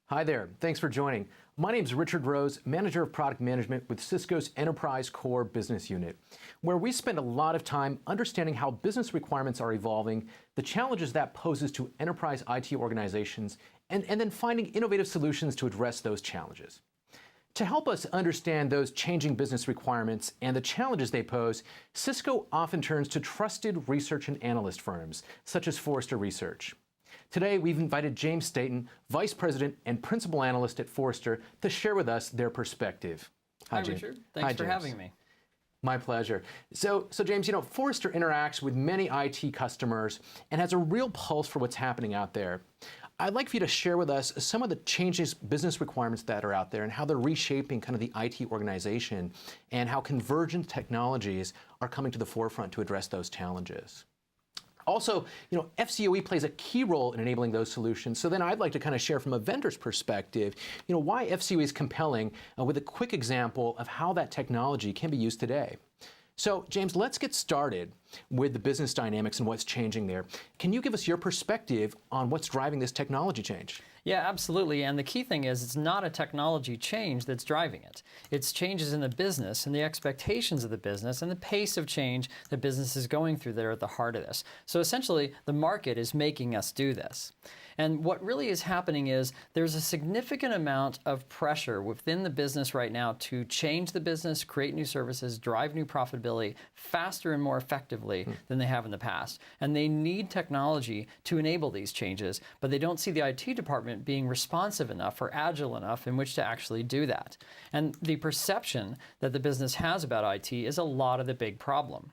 Hi there, thanks for joining. My name is Richard Rose, Manager of Product Management with Cisco's Enterprise Core Business Unit, where we spend a lot of time understanding how business requirements are evolving, the challenges that poses to enterprise IT organizations, and then finding innovative solutions to address those challenges. To help us understand those changing business requirements and the challenges they pose, Cisco often turns to trusted research and analyst firms, such as Forrester Research. Today, we've invited James Staten, Vice President and Principal Analyst at Forrester, to share with us their perspective. Hi, Richard. Thanks for having me. My pleasure. So James, Forrester interacts with many IT customers and has a real pulse for what's happening out there. I'd like for you to share with us some of the changes, business requirements that are out there and how they're reshaping kind of the IT organization and how convergent technologies are coming to the forefront to address those challenges. Also, FCOE plays a key role in enabling those solutions. So then I'd like to kind of share from a vendor's perspective, why FCOE is compelling with a quick example of how that technology can be used today. So James, let's get started with the business dynamics and what's changing there. Can you give us your perspective on what's driving this technology change? Yeah, absolutely. And the key thing is it's not a technology change that's driving it. It's changes in the business and the expectations of the business and the pace of change that business is going through that are at the heart of this. So essentially, the market is making us do this. And what really is happening is there's a significant amount of pressure within the business right now to change the business, create new services, drive new profitability faster and more effectively than they have in the past. And they need technology to enable these changes, but they don't see the IT department being responsive enough or agile enough in which to actually do that. And the perception that the business has about IT is a lot of the big problem.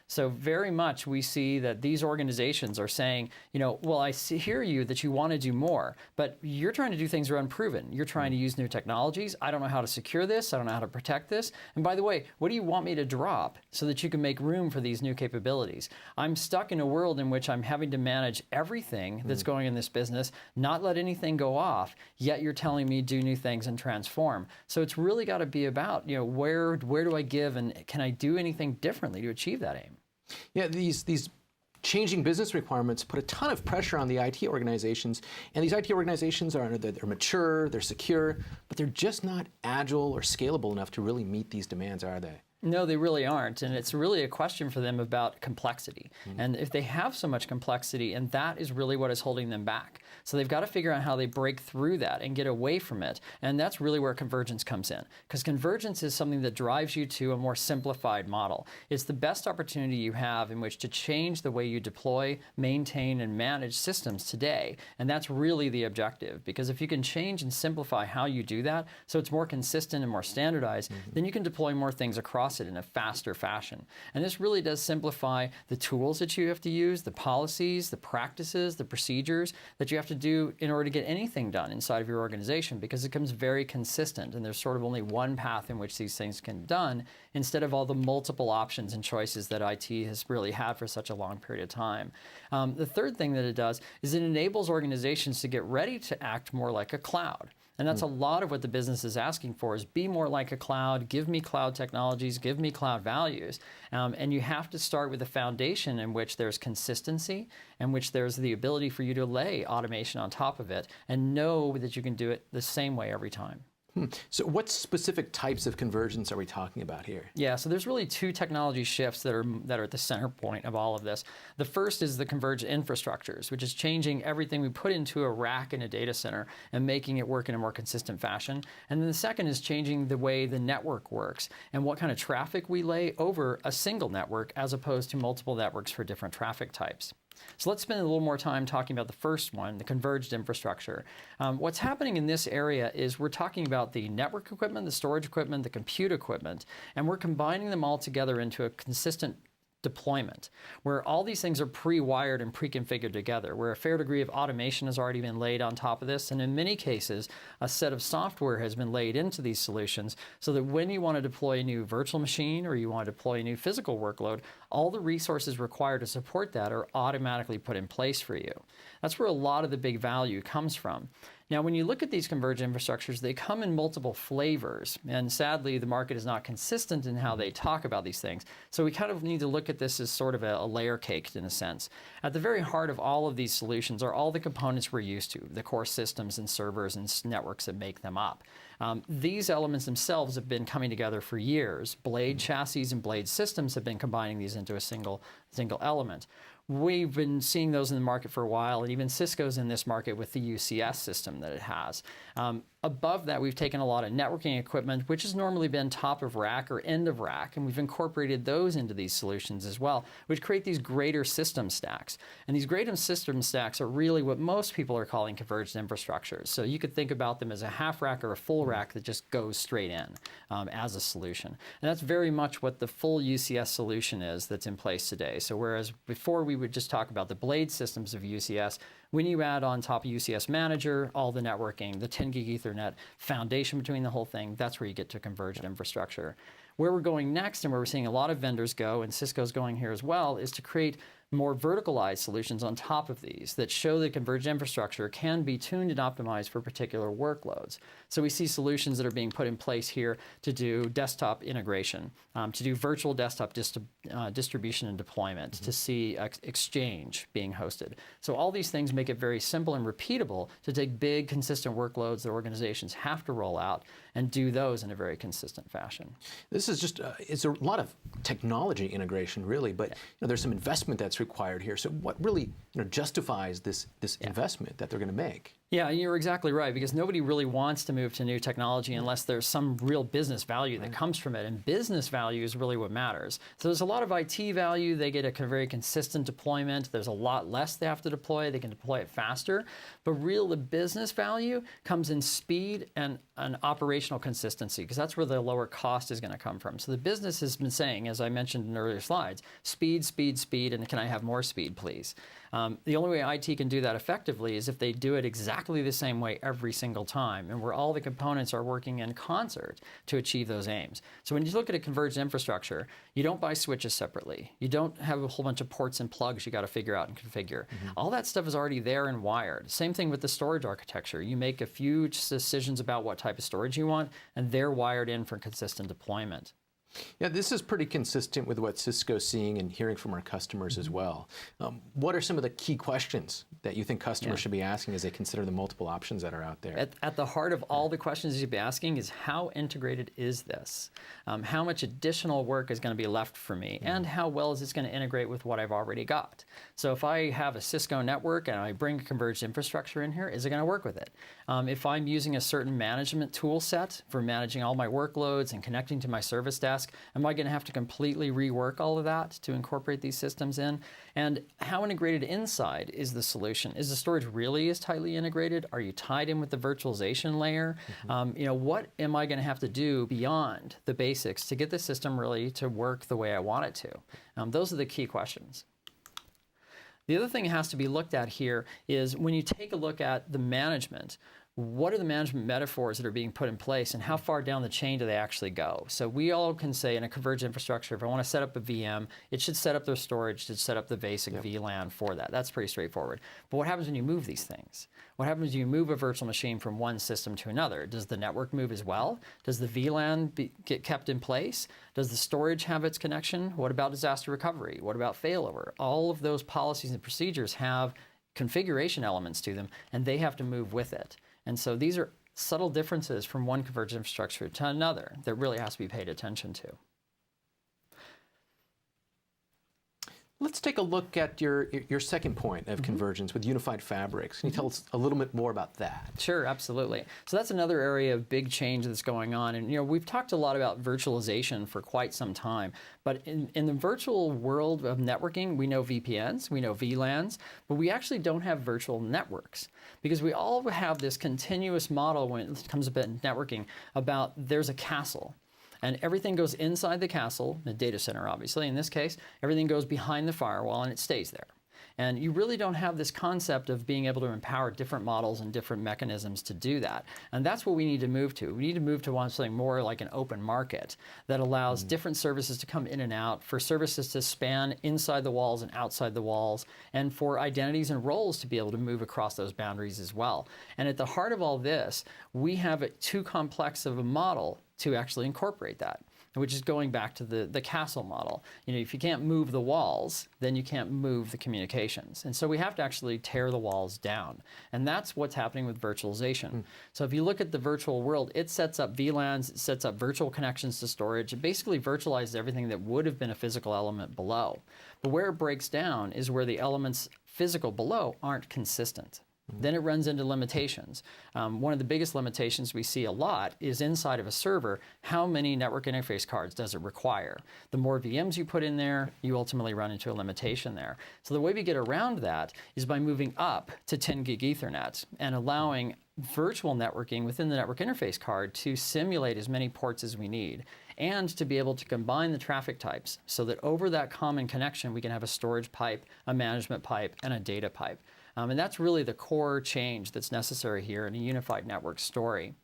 So very much we see that these organizations are saying, well, I hear you that you want to do more, but you're trying to do things that are unproven. You're trying to use new technologies. I don't know how to secure this. I don't know how to protect this. And by the way, what do you want me to drop so that you can make room for these new capabilities? I'm stuck in a world in which I'm having to manage everything that's going in this business, not let anything go off, yet you're telling me do new things and transform. So it's really got to be about, where do I give and can I do anything differently to achieve that aim? Yeah, these changing business requirements put a ton of pressure on the IT organizations, and these IT organizations they're mature, they're secure, but they're just not agile or scalable enough to really meet these demands, are they? No, they really aren't, and it's really a question for them about complexity. And if they have so much complexity, and that is really what is holding them back. So they've got to figure out how they break through that and get away from it, and that's really where convergence comes in. Because convergence is something that drives you to a more simplified model. It's the best opportunity you have in which to change the way you deploy, maintain, and manage systems today, and that's really the objective. Because if you can change and simplify how you do that, so it's more consistent and more standardized, then you can deploy more things across it in a faster fashion. And this really does simplify the tools that you have to use, the policies, the practices, the procedures that you have to do in order to get anything done inside of your organization, because it becomes very consistent and there's sort of only one path in which these things can be done instead of all the multiple options and choices that IT has really had for such a long period of time. The third thing that it does is it enables organizations to get ready to act more like a cloud. And that's a lot of what the business is asking for, is be more like a cloud, give me cloud technologies, give me cloud values. And you have to start with a foundation in which there's consistency, in which there's the ability for you to lay automation on top of it and know that you can do it the same way every time. So what specific types of convergence are we talking about here? Yeah, so there's really two technology shifts that are at the center point of all of this. The first is the converged infrastructures, which is changing everything we put into a rack in a data center and making it work in a more consistent fashion. And then the second is changing the way the network works and what kind of traffic we lay over a single network as opposed to multiple networks for different traffic types. So let's spend a little more time talking about the first one, the converged infrastructure. What's happening in this area is we're talking about the network equipment, the storage equipment, the compute equipment, and we're combining them all together into a consistent deployment, where all these things are pre-wired and pre-configured together, where a fair degree of automation has already been laid on top of this, and in many cases, a set of software has been laid into these solutions so that when you want to deploy a new virtual machine or you want to deploy a new physical workload, all the resources required to support that are automatically put in place for you. That's where a lot of the big value comes from. Now, when you look at these converged infrastructures, they come in multiple flavors. And sadly, the market is not consistent in how they talk about these things. So we kind of need to look at this as sort of a layer cake in a sense. At the very heart of all of these solutions are all the components we're used to, the core systems and servers and networks that make them up. These elements themselves have been coming together for years. Blade chassis and blade systems have been combining these into a single element. We've been seeing those in the market for a while, and even Cisco's in this market with the UCS system that it has. Above that, we've taken a lot of networking equipment, which has normally been top of rack or end of rack, and we've incorporated those into these solutions as well, which create these greater system stacks. And these greater system stacks are really what most people are calling converged infrastructures. So you could think about them as a half rack or a full rack that just goes straight in as a solution. And that's very much what the full UCS solution is that's in place today. So whereas before we would just talk about the blade systems of UCS, when you add on top of UCS Manager, all the networking, the 10 gig Ethernet foundation between the whole thing, that's where you get to converged infrastructure. Where we're going next, and where we're seeing a lot of vendors go, and Cisco's going here as well, is to create more verticalized solutions on top of these that show that converged infrastructure can be tuned and optimized for particular workloads. So we see solutions that are being put in place here to do desktop integration, to do virtual desktop distribution and deployment, to see Exchange being hosted. So all these things make it very simple and repeatable to take big, consistent workloads that organizations have to roll out and do those in a very consistent fashion. This is just, it's a lot of technology integration, really, but there's some investment that's required here. So what really justifies this investment that they're going to make? Yeah, you're exactly right, because nobody really wants to move to new technology unless there's some real business value that comes from it, and business value is really what matters. So there's a lot of IT value. They get a very consistent deployment. There's a lot less they have to deploy. They can deploy it faster. But the business value comes in speed and an operational consistency, because that's where the lower cost is going to come from. So the business has been saying, as I mentioned in earlier slides, speed, speed, speed, and can I have more speed, please? The only way IT can do that effectively is if they do it exactly the same way every single time, and where all the components are working in concert to achieve those aims. So when you look at a converged infrastructure, you don't buy switches separately. You don't have a whole bunch of ports and plugs you got to figure out and configure. All that stuff is already there and wired. Same thing with the storage architecture. You make a few decisions about what type of storage you want, and they're wired in for consistent deployment. Yeah, this is pretty consistent with what Cisco's seeing and hearing from our customers as well. What are some of the key questions that you think customers should be asking as they consider the multiple options that are out there? At the heart of all the questions you should be asking is, how integrated is this? How much additional work is going to be left for me? And how well is this going to integrate with what I've already got? So if I have a Cisco network and I bring a converged infrastructure in here, is it going to work with it? If I'm using a certain management tool set for managing all my workloads and connecting to my service desk, am I going to have to completely rework all of that to incorporate these systems in? And how integrated inside is the solution? Is the storage really as tightly integrated? Are you tied in with the virtualization layer? What am I going to have to do beyond the basics to get the system really to work the way I want it to? Those are the key questions. The other thing that has to be looked at here is when you take a look at the management, what are the management metaphors that are being put in place, and how far down the chain do they actually go? So we all can say in a converged infrastructure, if I want to set up a VM, it should set up their storage, it should set up the basic VLAN for that. That's pretty straightforward. But what happens when you move these things? What happens when you move a virtual machine from one system to another? Does the network move as well? Does the VLAN get kept in place? Does the storage have its connection? What about disaster recovery? What about failover? All of those policies and procedures have configuration elements to them, and they have to move with it. And so these are subtle differences from one converged infrastructure to another that really has to be paid attention to. Let's take a look at your second point of convergence with unified fabrics. Can you tell us a little bit more about that? Sure, absolutely. So that's another area of big change that's going on. And we've talked a lot about virtualization for quite some time. But in the virtual world of networking, we know VPNs, we know VLANs, but we actually don't have virtual networks, because we all have this continuous model when it comes to networking about there's a castle. And everything goes inside the castle, the data center obviously in this case, everything goes behind the firewall and it stays there. And you really don't have this concept of being able to empower different models and different mechanisms to do that. And that's what we need to move to. We need to move to something more like an open market that allows different services to come in and out, for services to span inside the walls and outside the walls, and for identities and roles to be able to move across those boundaries as well. And at the heart of all this, we have too complex of a model to actually incorporate that, which is going back to the castle model. If you can't move the walls, then you can't move the communications. And so we have to actually tear the walls down. And that's what's happening with virtualization. So if you look at the virtual world, it sets up VLANs, it sets up virtual connections to storage. It basically virtualizes everything that would have been a physical element below. But where it breaks down is where the elements physical below aren't consistent. Then it runs into limitations. One of the biggest limitations we see a lot is inside of a server, how many network interface cards does it require? The more VMs you put in there, you ultimately run into a limitation there. So the way we get around that is by moving up to 10 gig Ethernet and allowing virtual networking within the network interface card to simulate as many ports as we need, and to be able to combine the traffic types so that over that common connection we can have a storage pipe, a management pipe, and a data pipe. And that's really the core change that's necessary here in a unified network story.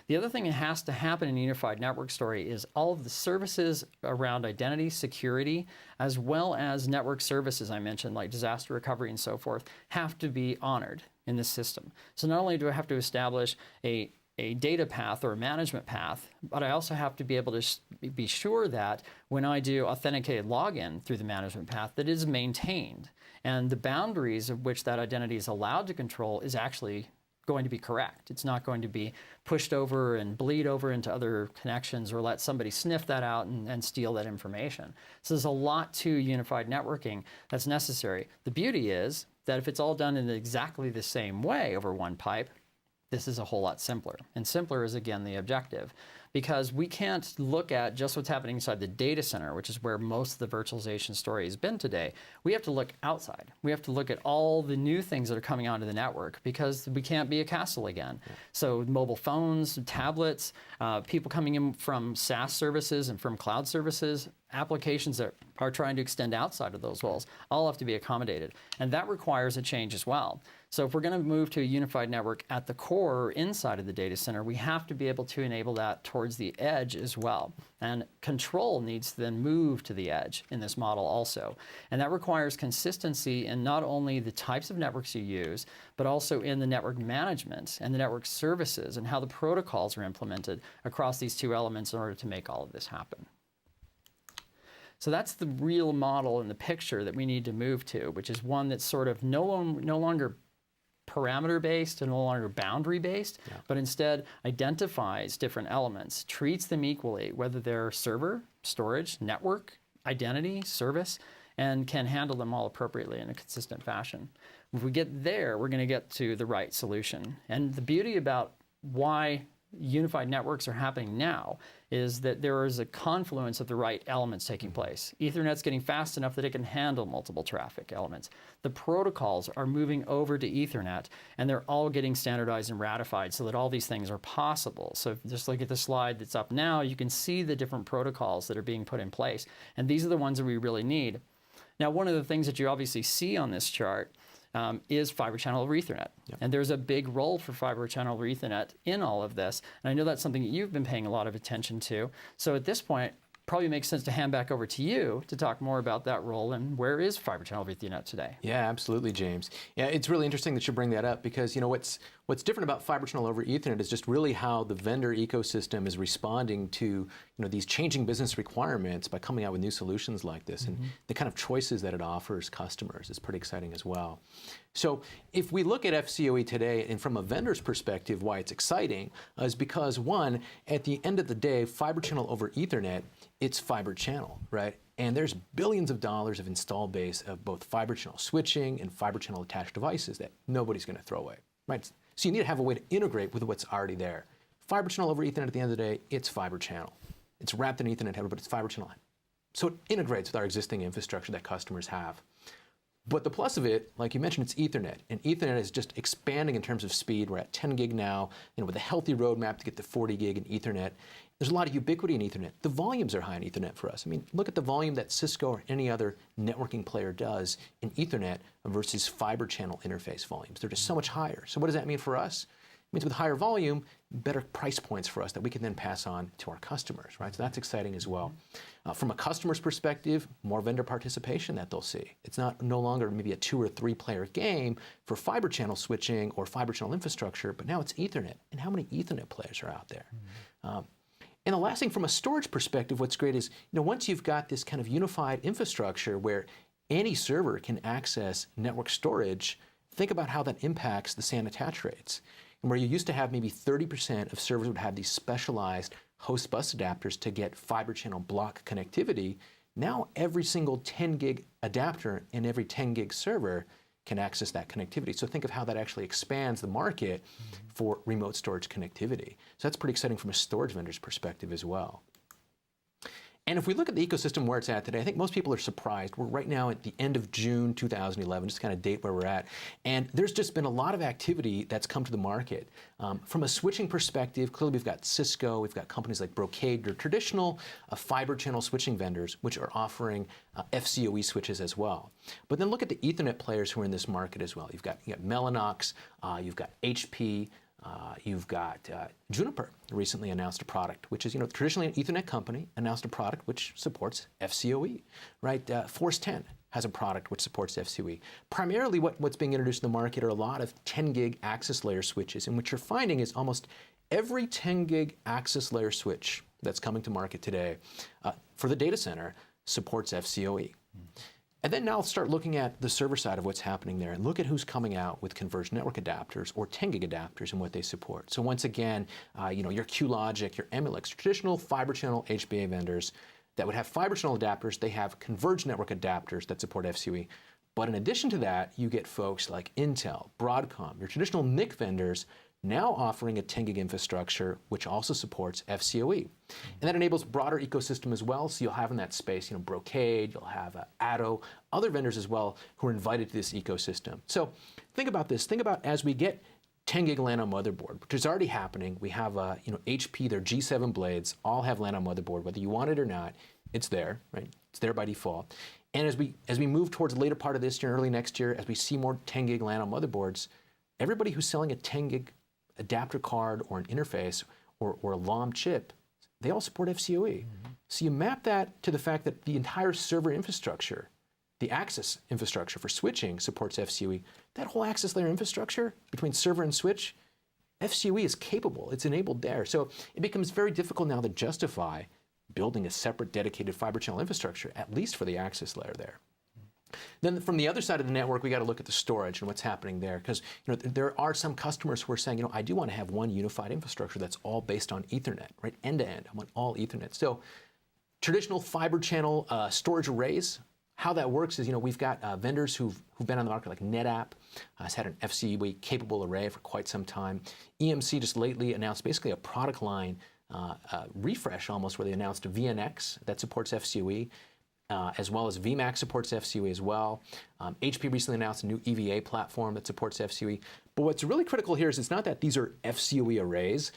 The other thing that has to happen in a unified network story is all of the services around identity, security, as well as network services I mentioned, like disaster recovery and so forth, have to be honored in this system. So not only do I have to establish a data path or a management path, but I also have to be able to be sure that when I do authenticated login through the management path, that it is maintained. And the boundaries of which that identity is allowed to control is actually going to be correct. It's not going to be pushed over and bleed over into other connections or let somebody sniff that out and steal that information. So there's a lot to unified networking that's necessary. The beauty is that if it's all done in exactly the same way over one pipe, this is a whole lot simpler. And simpler is, again, the objective, because we can't look at just what's happening inside the data center, which is where most of the virtualization story has been today. We have to look outside. We have to look at all the new things that are coming onto the network, because we can't be a castle again. Yeah. So mobile phones, tablets, people coming in from SaaS services and from cloud services, applications that are trying to extend outside of those walls, all have to be accommodated. And that requires a change as well. So if we're going to move to a unified network at the core or inside of the data center, we have to be able to enable that towards the edge as well. And control needs to then move to the edge in this model also. And that requires consistency in not only the types of networks you use, but also in the network management and the network services and how the protocols are implemented across these two elements in order to make all of this happen. So that's the real model in the picture that we need to move to, which is one that's sort of no longer parameter-based and no longer boundary-based, but instead identifies different elements, treats them equally, whether they're server, storage, network, identity, service, and can handle them all appropriately in a consistent fashion. If we get there, we're going to get to the right solution. And the beauty about why unified networks are happening now is that there is a confluence of the right elements taking place. Ethernet's getting fast enough that it can handle multiple traffic elements. The protocols are moving over to Ethernet, and they're all getting standardized and ratified so that all these things are possible. So if you just look at the slide that's up now, you can see the different protocols that are being put in place. And these are the ones that we really need. Now, one of the things that you obviously see on this chart is fiber channel over Ethernet. Yep. And there's a big role for fiber channel over Ethernet in all of this. And I know that's something that you've been paying a lot of attention to. So at this point, probably makes sense to hand back over to you to talk more about that role and where is fiber channel over Ethernet today. Yeah, absolutely, James. Yeah, it's really interesting that you bring that up, because what's different about fiber channel over Ethernet is just really how the vendor ecosystem is responding to these changing business requirements by coming out with new solutions like this, and the kind of choices that it offers customers is pretty exciting as well. So if we look at FCOE today, and from a vendor's perspective, why it's exciting is because, one, at the end of the day, fiber channel over Ethernet, it's fiber channel, right? And there's billions of dollars of install base of both fiber channel switching and fiber channel attached devices that nobody's going to throw away, right? So you need to have a way to integrate with what's already there. Fiber channel over Ethernet, at the end of the day, it's fiber channel. It's wrapped in Ethernet header, but it's fiber channel. So it integrates with our existing infrastructure that customers have. But the plus of it, like you mentioned, it's Ethernet. And Ethernet is just expanding in terms of speed. We're at 10 gig now, with a healthy roadmap to get to 40 gig in Ethernet. There's a lot of ubiquity in Ethernet. The volumes are high in Ethernet for us. I mean, look at the volume that Cisco or any other networking player does in Ethernet versus fiber channel interface volumes. They're just so much higher. So what does that mean for us? It means with higher volume, better price points for us that we can then pass on to our customers, right? So that's exciting as well. From a customer's perspective, more vendor participation that they'll see. It's no longer maybe a 2 or 3 player game for fiber channel switching or fiber channel infrastructure, but now it's Ethernet. And how many Ethernet players are out there? And the last thing from a storage perspective, what's great is, once you've got this kind of unified infrastructure where any server can access network storage, think about how that impacts the SAN attach rates. And where you used to have maybe 30% of servers would have these specialized host bus adapters to get fiber channel block connectivity, now every single 10 gig adapter in every 10 gig server can access that connectivity. So think of how that actually expands the market for remote storage connectivity. So that's pretty exciting from a storage vendor's perspective as well. And if we look at the ecosystem where it's at today, I think most people are surprised. We're right now at the end of June 2011, just to kind of date where we're at. And there's just been a lot of activity that's come to the market. From a switching perspective, clearly we've got Cisco, we've got companies like Brocade, they're traditional fiber channel switching vendors, which are offering FCOE switches as well. But then look at the Ethernet players who are in this market as well. You've got Mellanox, you've got HP, you've got Juniper recently announced a product, which is, traditionally an Ethernet company, announced a product which supports FCOE, right? Forrester has a product which supports FCOE. Primarily what's being introduced in the market are a lot of 10 gig access layer switches, and what you're finding is almost every 10 gig access layer switch that's coming to market today for the data center supports FCOE. And then now let's start looking at the server side of what's happening there and look at who's coming out with converged network adapters or 10 gig adapters and what they support. So once again, your QLogic, your Emulex, traditional fiber channel HBA vendors that would have fiber channel adapters, they have converged network adapters that support FCOE. But in addition to that, you get folks like Intel, Broadcom, your traditional NIC vendors now offering a 10 gig infrastructure, which also supports FCOE. And that enables broader ecosystem as well. So you'll have in that space, Brocade, you'll have Addo, other vendors as well who are invited to this ecosystem. So think about this. Think about as we get 10 gig LAN on motherboard, which is already happening. We have, HP, their G7 blades all have LAN on motherboard, whether you want it or not. It's there, right? It's there by default. And as we move towards the later part of this year, early next year, as we see more 10 gig LAN on motherboards, everybody who's selling a 10 gig adapter card or an interface or a LOM chip, they all support FCOE. So you map that to the fact that the entire server infrastructure, the access infrastructure for switching supports FCOE. That whole access layer infrastructure between server and switch, FCOE is capable. It's enabled there. So it becomes very difficult now to justify building a separate dedicated fiber channel infrastructure, at least for the access layer there. Then from the other side of the network, we got to look at the storage and what's happening there, because there are some customers who are saying, I do want to have one unified infrastructure that's all based on Ethernet, right, end to end. I want all Ethernet. So traditional fiber channel storage arrays, how that works is, we've got vendors who've been on the market, like NetApp has had an FCOE capable array for quite some time. EMC just lately announced basically a product line refresh almost, where they announced a VNX that supports FCOE. As well as VMAX supports FCOE as well. HP recently announced a new EVA platform that supports FCOE. But what's really critical here is it's not that these are FCOE arrays.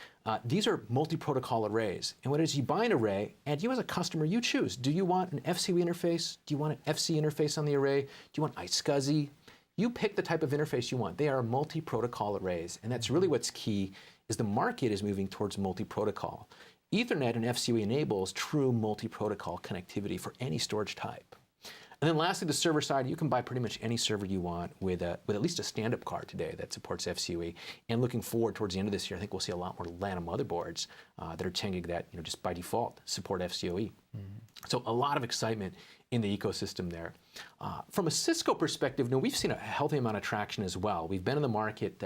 These are multi-protocol arrays. And what it is, you buy an array, and you as a customer, you choose. Do you want an FCOE interface? Do you want an FC interface on the array? Do you want iSCSI? You pick the type of interface you want. They are multi-protocol arrays. And that's really what's key, is the market is moving towards multi-protocol. Ethernet and FCOE enables true multi-protocol connectivity for any storage type. And then lastly, the server side, you can buy pretty much any server you want with at least a stand-up card today that supports FCOE. And looking forward towards the end of this year, I think we'll see a lot more LAN on motherboards that are 10 gig that just by default support FCOE. So a lot of excitement in the ecosystem there. From a Cisco perspective, we've seen a healthy amount of traction as well. We've been in the market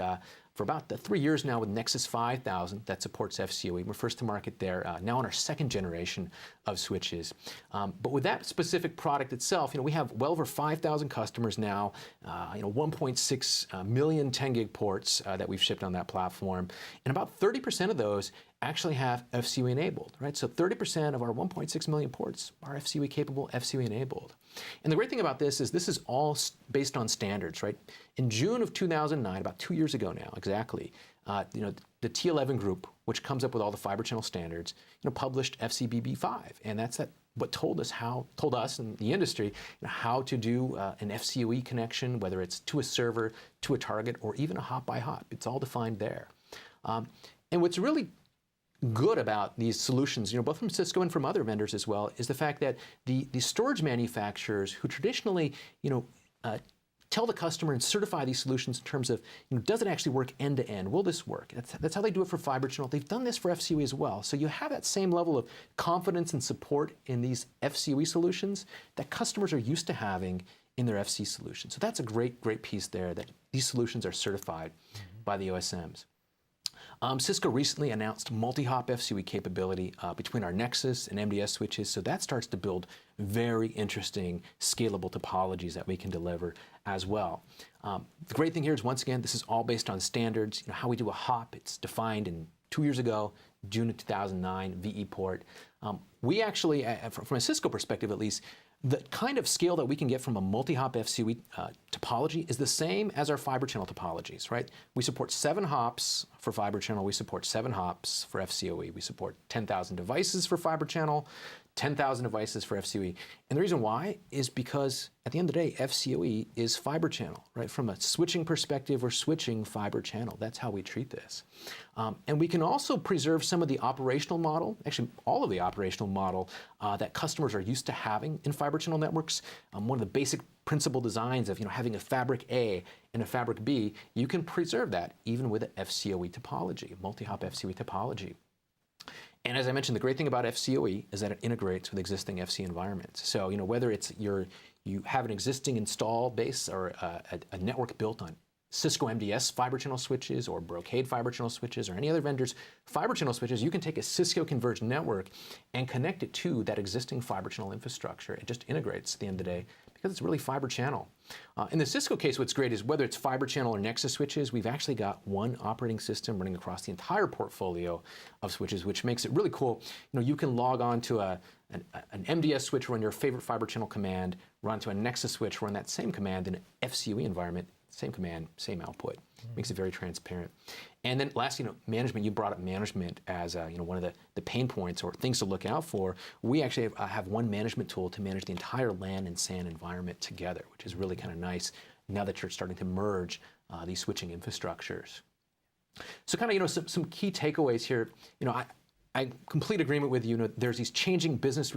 for about 3 years now with Nexus 5000 that supports FCOE. We're first to market there, now on our second generation of switches. But with that specific product itself, we have well over 5,000 customers now, 1.6 million 10 gig ports that we've shipped on that platform. And about 30% of those actually have FCOE enabled, right? So 30% of our 1.6 million ports are FCOE capable, FCOE enabled. And the great thing about this is all based on standards, right? In June of 2009, about 2 years ago now, exactly. The T11 group, which comes up with all the fiber channel standards, published FCBB5, and that's what told us in the industry how to do an FCOE connection, whether it's to a server, to a target, or even a hop by hop. It's all defined there. And what's really good about these solutions, both from Cisco and from other vendors as well, is the fact that the storage manufacturers who traditionally, tell the customer and certify these solutions in terms of, does it actually work end to end? Will this work? That's how they do it for fiber channel. They've done this for FCOE as well. So you have that same level of confidence and support in these FCOE solutions that customers are used to having in their FC solutions. So that's a great piece there, that these solutions are certified by the OSMs. Cisco recently announced multi-hop FCOE capability between our Nexus and MDS switches, so that starts to build very interesting scalable topologies that we can deliver as well. The great thing here is, once again, this is all based on standards. How we do a hop, it's defined in 2 years ago, June of 2009, VE port. We actually, from a Cisco perspective at least, the kind of scale that we can get from a multi-hop FCOE topology is the same as our fiber channel topologies, right? We support 7 hops for fiber channel. We support 7 hops for FCOE. We support 10,000 devices for fiber channel, 10,000 devices for FCOE. And the reason why is because at the end of the day, FCOE is fiber channel, right? From a switching perspective, we're switching fiber channel. That's how we treat this. And we can also preserve some of the operational model, actually all of the operational model that customers are used to having in fiber channel networks. One of the basic principal designs of having a fabric A and a fabric B, you can preserve that even with an FCOE topology, multi-hop FCOE topology. And as I mentioned, the great thing about FCOE is that it integrates with existing FC environments. So whether it's you have an existing install base or a network built on Cisco MDS fiber channel switches or Brocade fiber channel switches or any other vendor's fiber channel switches, you can take a Cisco converged network and connect it to that existing fiber channel infrastructure. It just integrates at the end of the day because it's really fiber channel. In the Cisco case, what's great is whether it's fiber channel or Nexus switches, we've actually got one operating system running across the entire portfolio of switches, which makes it really cool. You can log on to an MDS switch, run your favorite fiber channel command, run to a Nexus switch, run that same command in an FCOE environment. Same command, same output. Makes it very transparent. And then last, management. You brought up management as one of the pain points or things to look out for. We actually have one management tool to manage the entire LAN and SAN environment together, which is really kind of nice now that you're starting to merge these switching infrastructures. So kind of some key takeaways here. I complete agreement with you. There's these changing business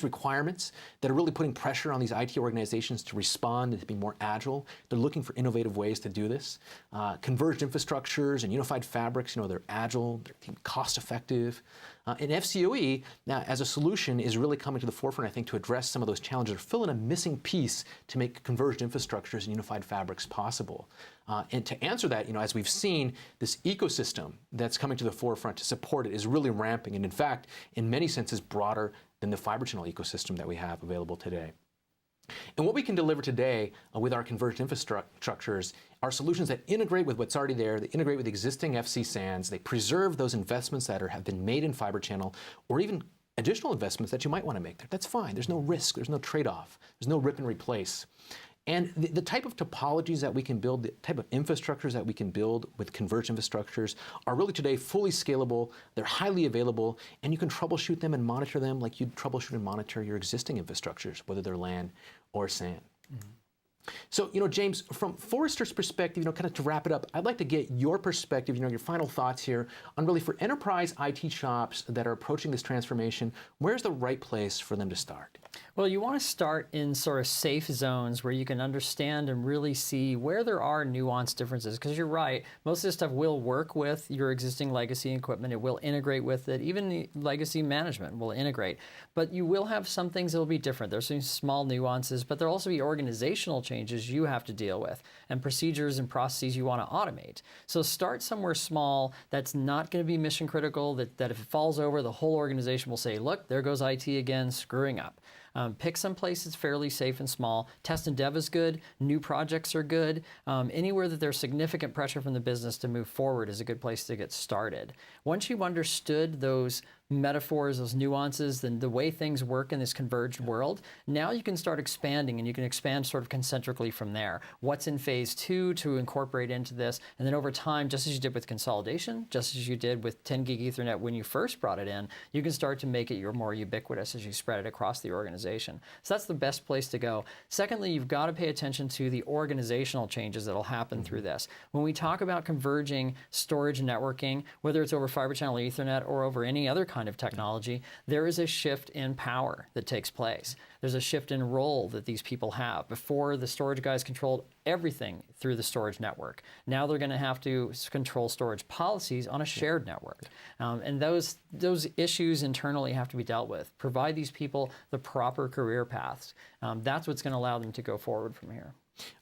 requirements that are really putting pressure on these IT organizations to respond and to be more agile. They're looking for innovative ways to do this. Converged infrastructures and unified fabrics, they're agile, they're cost effective. And FCOE, now as a solution, is really coming to the forefront, I think, to address some of those challenges or fill in a missing piece to make converged infrastructures and unified fabrics possible. And to answer that, as we've seen, this ecosystem that's coming to the forefront to support it is really ramping, and in fact, in many senses, broader than the fiber channel ecosystem that we have available today. And what we can deliver today with our converged infrastructures are solutions that integrate with what's already there, they integrate with existing FC SANs, they preserve those investments that have been made in fiber channel, or even additional investments that you might want to make there. That's fine. There's no risk. There's no trade-off. There's no rip and replace. And the type of topologies that we can build, the type of infrastructures that we can build with converged infrastructures are really today fully scalable, they're highly available, and you can troubleshoot them and monitor them like you'd troubleshoot and monitor your existing infrastructures, whether they're LAN or SAN. Mm-hmm. So, James, from Forrester's perspective, kind of to wrap it up, I'd like to get your perspective, your final thoughts here on really for enterprise IT shops that are approaching this transformation, where's the right place for them to start? Well, you want to start in sort of safe zones where you can understand and really see where there are nuanced differences. Because you're right, most of this stuff will work with your existing legacy equipment. It will integrate with it. Even the legacy management will integrate. But you will have some things that will be different. There's some small nuances, but there'll also be organizational changes you have to deal with and procedures and processes you want to automate. So start somewhere small that's not going to be mission critical, that if it falls over, the whole organization will say, look, there goes IT again, screwing up. Pick some place that's fairly safe and small. Test and dev is good. New projects are good. Anywhere that there's significant pressure from the business to move forward is a good place to get started. Once you've understood those metaphors, those nuances, the way things work in this converged world, now you can start expanding, and you can expand sort of concentrically from there. What's in phase 2 to incorporate into this, and then over time, just as you did with consolidation, just as you did with 10 gig Ethernet when you first brought it in, you can start to make it more ubiquitous as you spread it across the organization. So that's the best place to go. Secondly, you've got to pay attention to the organizational changes that will happen through this. When we talk about converging storage and networking, whether it's over fiber channel Ethernet or over any other kind of technology, there is a shift in power that takes place. There's a shift in role that these people have. Before, the storage guys controlled everything through the storage network. Now they're going to have to control storage policies on a shared network. And those issues internally have to be dealt with. Provide these people the proper career paths. That's what's going to allow them to go forward from here.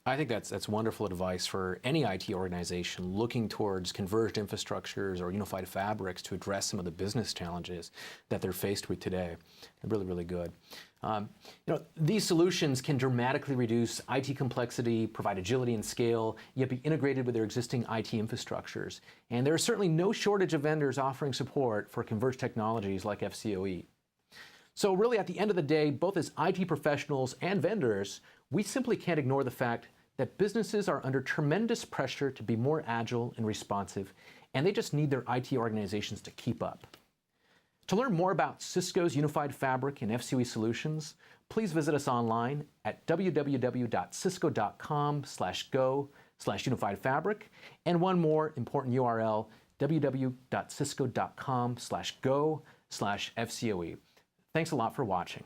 I think that's wonderful advice for any IT organization looking towards converged infrastructures or unified fabrics to address some of the business challenges that they're faced with today. Really, really good. These solutions can dramatically reduce IT complexity, provide agility and scale, yet be integrated with their existing IT infrastructures. And there is certainly no shortage of vendors offering support for converged technologies like FCOE. So really, at the end of the day, both as IT professionals and vendors, we simply can't ignore the fact that businesses are under tremendous pressure to be more agile and responsive, and they just need their IT organizations to keep up. To learn more about Cisco's unified fabric and FCOE solutions, please visit us online at www.cisco.com/go/unified-fabric, and one more important URL, www.cisco.com/go/FCOE. Thanks a lot for watching.